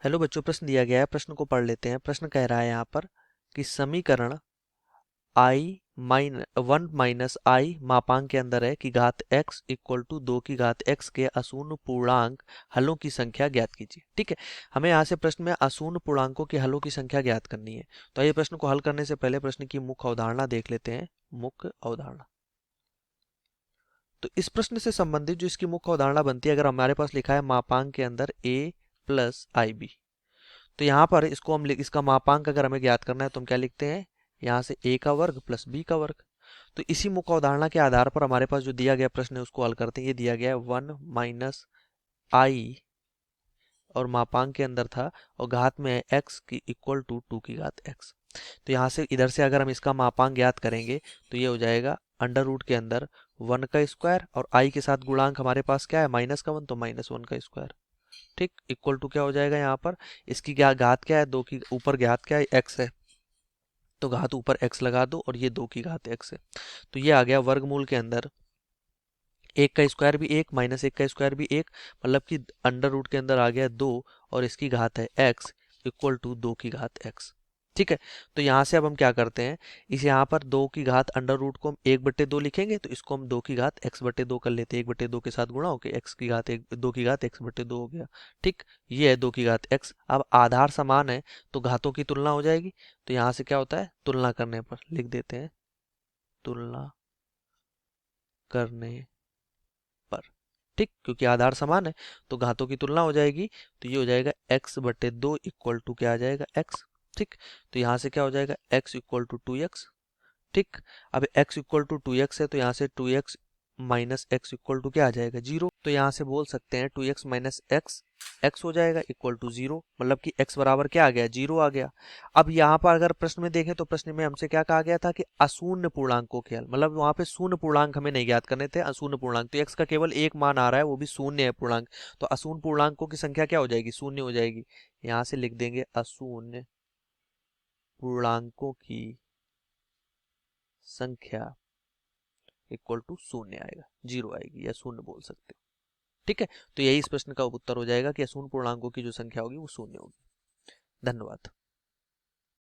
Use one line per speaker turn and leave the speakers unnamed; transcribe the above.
Hello बच्चों, प्रश्न दिया गया है, प्रश्न को पढ़ लेते हैं। प्रश्न कह रहा है यहाँ पर कि समीकरण वन माइनस आई मापांक के अंदर है कि घात x इक्वल टू 2 की घात x के अशून्य पूर्णांक हलों की संख्या ज्ञात कीजिए। ठीक है, हमें यहाँ से प्रश्न में अशून्य पूर्णांकों के हलों की संख्या ज्ञात करनी है। तो ये प्रश्न को हल करने से पहले प्रश्न की मुख्य अवधारणा देख लेते हैं। मुख्य अवधारणा, तो इस प्रश्न से संबंधित जो इसकी मुख्य अवधारणा बनती है, अगर हमारे पास लिखा है मापांक के अंदर a प्लस आई बी, तो यहाँ पर इसको हम इसका मापांक अगर हमें ज्ञात करना है तो हम क्या लिखते हैं, यहाँ से a का वर्ग प्लस b का वर्ग। तो इसी मुख्य अवधारणा के आधार पर हमारे पास जो दिया गया प्रश्न है उसको हल करते हैं। ये दिया गया है 1 माइनस आई और मापांक के अंदर था और घात में है x की इक्वल टू 2 की घात x। तो यहाँ से इधर से अगर हम इसका मापांक ज्ञात करेंगे तो ये हो जाएगा अंडर रूट के अंदर 1 का स्क्वायर और i के साथ गुणांक हमारे पास क्या है माइनस का 1, तो माइनस 1 का स्क्वायर। ठीक, इक्वल टू क्या हो जाएगा, यहाँ पर इसकी क्या घात क्या है, 2 की ऊपर घात क्या है x है, तो घात ऊपर x लगा दो और ये 2 की घात x है। तो ये आ गया वर्गमूल के अंदर 1 का स्क्वायर भी 1 माइनस 1 का स्क्वायर भी 1, मतलब कि अंडर रूट के अंदर आ गया 2 और इसकी घात है x इक्वल टू 2 की घात x। ठीक है, तो यहाँ से अब हम क्या करते हैं, इस यहाँ पर 2 की घात अंडर रूट को हम 1/2 लिखेंगे, तो इसको हम 2 की घात x/2 कर लेते हैं। 1/2 के साथ गुणा होके x की घात 2 की घात x/2 हो गया। ठीक, ये है 2 की घात x। अब आधार समान है तो घातों की तुलना हो जाएगी, तो यहाँ से क्या होता है, तुलना करने पर लिख देते हैं, तुलना करने पर। ठीक, क्योंकि आधार समान है तो घातों की तुलना हो जाएगी, तो ये हो जाएगा x/2 इक्वल टू क्या आ जाएगा x। ठीक, तो यहाँ से क्या हो जाएगा x इक्वल टू 2x। ठीक, अब x इक्वल टू 2x है तो यहाँ से 2x minus x equal to क्या आ जाएगा 0। तो यहाँ से बोल सकते हैं 2x माइनस एक्स x हो जाएगा इक्वल टू 0, मतलब कि x बराबर क्या आ गया 0 आ गया। अब यहाँ पर अगर प्रश्न में देखें तो प्रश्न में हमसे क्या कहा गया था कि अशून्य पूर्णांकों के हल, मतलब वहाँ पे शून्य पूर्णांक हमें नहीं ज्ञात करने थे, अशून्य पूर्णांक। तो x का केवल एक मान आ रहा है, वो भी शून्य है पूर्णांक, तो अशून्य पूर्णांकों की संख्या क्या हो जाएगी, शून्य हो जाएगी। यहाँ से लिख देंगे अशून्य पूर्णांकों की संख्या इक्वल टू शून्य आएगा, 0 आएगी या शून्य बोल सकते हो। ठीक है, तो यही इस प्रश्न का उत्तर हो जाएगा कि अशून्य पूर्णांकों की जो संख्या होगी वो शून्य होगी। धन्यवाद।